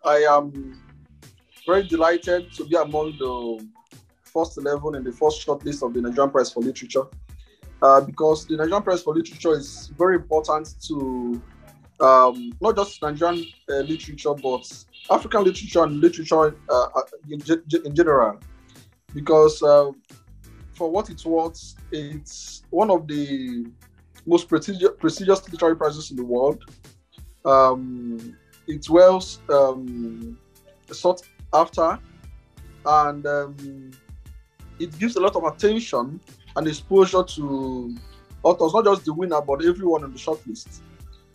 I am very delighted to be among the first 11 in the first shortlist of the Nigerian Prize for Literature, because the Nigerian Prize for Literature is very important to not just Nigerian literature, but African literature and literature in general. Because for what it's worth, it's one of the most prestigious literary prizes in the world. It's well sought after, and it gives a lot of attention and exposure to authors, not just the winner, but everyone on the shortlist.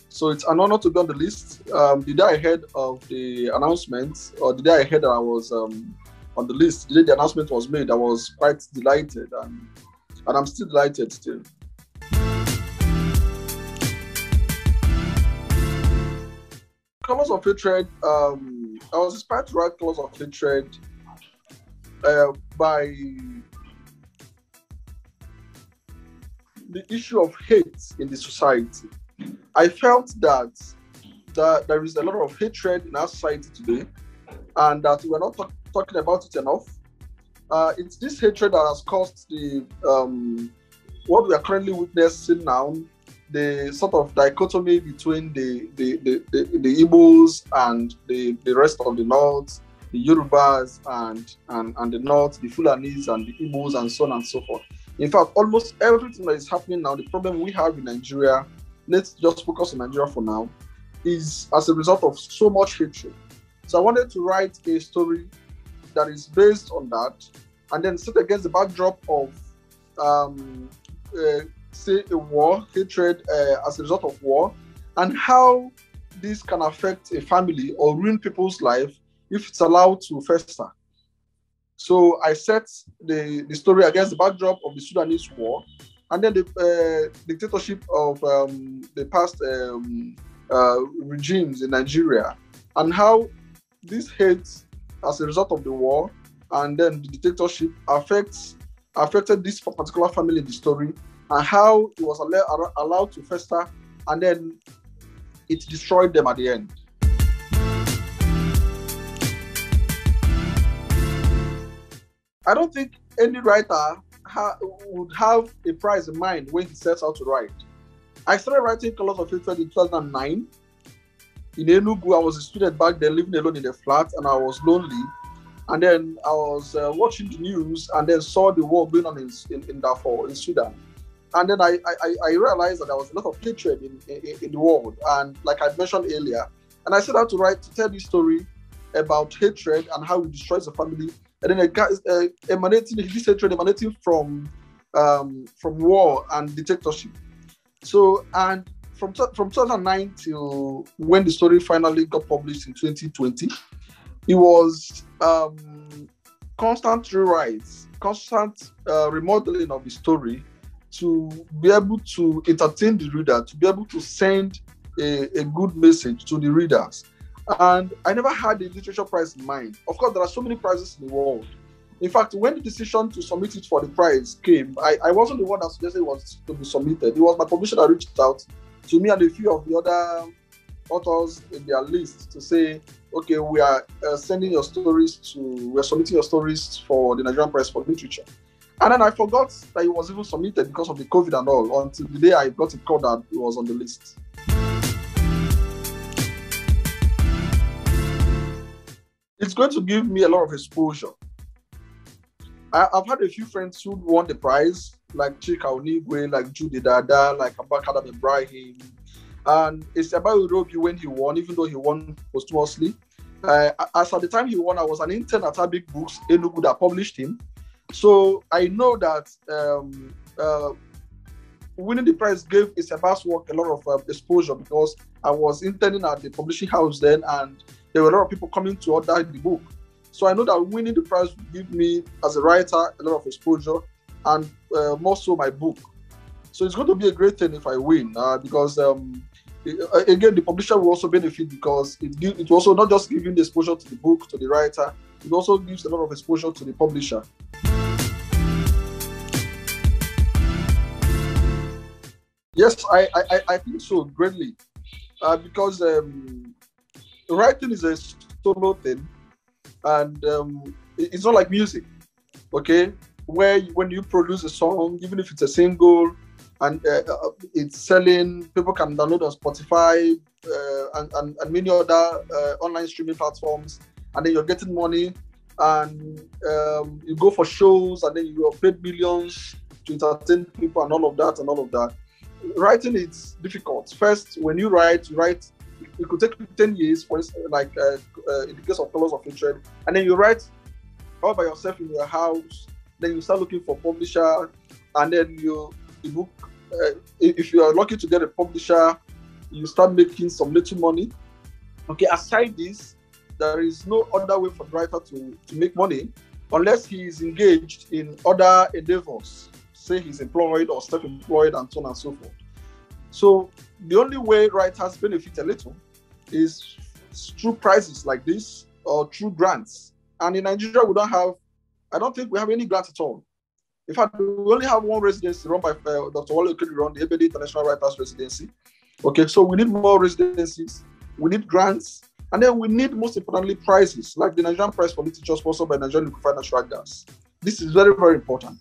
So it's an honor to be on the list. The day I heard of the announcement, or the day I heard that I was on the list, the day the announcement was made, I was quite delighted, and I'm still delighted still. Colors of Hatred, I was inspired to write Colors of Hatred by the issue of hate in the society. I felt that there is a lot of hatred in our society today, and that we're not talking about it enough. It's this hatred that has caused the what we are currently witnessing now, the sort of dichotomy between the Igbos and the rest of the North, the Yorubas and the North, the Fulanis and the Igbos, and so on and so forth. In fact, almost everything that is happening now, the problem we have in Nigeria, let's just focus on Nigeria for now, is as a result of so much hatred. So I wanted to write a story that is based on that, and then set against the backdrop of say a war, hatred as a result of war, and how this can affect a family or ruin people's life if it's allowed to fester. So I set the story against the backdrop of the Sudanese war, and then the dictatorship of the past regimes in Nigeria, and how this hate as a result of the war and then the dictatorship affected this particular family in the story, and how it was allowed to fester, and then it destroyed them at the end. I don't think any writer would have a prize in mind when he sets out to write. I started writing Colors of Hatred in 2009. In Enugu, I was a student back then, living alone in a flat, and I was lonely. And then I was watching the news, and then saw the war going on in Darfur, in Sudan. And then I realized that there was a lot of hatred in the world, and like I mentioned earlier, and I set out to tell this story about hatred and how it destroys the family, and then this hatred emanating from war and dictatorship. So, and from 2009 till when the story finally got published in 2020, it was constant rewrites, constant remodeling of the story, to be able to entertain the reader, to be able to send a good message to the readers. And I never had a literature prize in mind. Of course, there are so many prizes in the world. In fact, when the decision to submit it for the prize came, I wasn't the one that suggested it was to be submitted. It was my publisher that reached out to me and a few of the other authors in their list to say, okay, we are submitting your stories for the Nigerian Prize for Literature. And then I forgot that it was even submitted because of the COVID and all, until the day I got a call that it was on the list. It's going to give me a lot of exposure. I've had a few friends who won the prize, like Chika Onigwe, like Judy Dada, like Abakadam Ibrahim. And it's about Urobi when he won, even though he won posthumously. As at the time he won, I was an intern at Abik Books, Enugu, that published him. So I know that winning the prize gave Isaba's work a lot of exposure, because I was interning at the publishing house then, and there were a lot of people coming to order the book. So I know that winning the prize would give me, as a writer, a lot of exposure, and more so my book. So it's going to be a great thing if I win, because again, the publisher will also benefit, because it also not just giving the exposure to the book, to the writer, it also gives a lot of exposure to the publisher. Yes, I think so, greatly, because writing is solo thing, and it's not like music, okay? Where when you produce a song, even if it's a single, and it's selling, people can download on Spotify and many other online streaming platforms, and then you're getting money, and you go for shows, and then you are paid millions to entertain people, and all of that. Writing is difficult. First, when you write, it could take 10 years, for instance, like in the case of Colors of Hatred, and then you write all by yourself in your house. Then you start looking for publisher, and then the book, if you are lucky to get a publisher, you start making some little money. Okay, aside this, there is no other way for the writer to make money unless he is engaged in other endeavors, say he's employed or self-employed, and so on and so forth. So the only way writers benefit a little is through prizes like this or through grants. And in Nigeria, I don't think we have any grants at all. In fact, we only have one residency run by Dr. Wale Okedi, the Ebede International Writers Residency. Okay, so we need more residencies, we need grants, and then we need, most importantly, prizes, like the Nigerian Prize for Literature sponsored by Nigerian Liquefied Natural Gas. This is very, very important.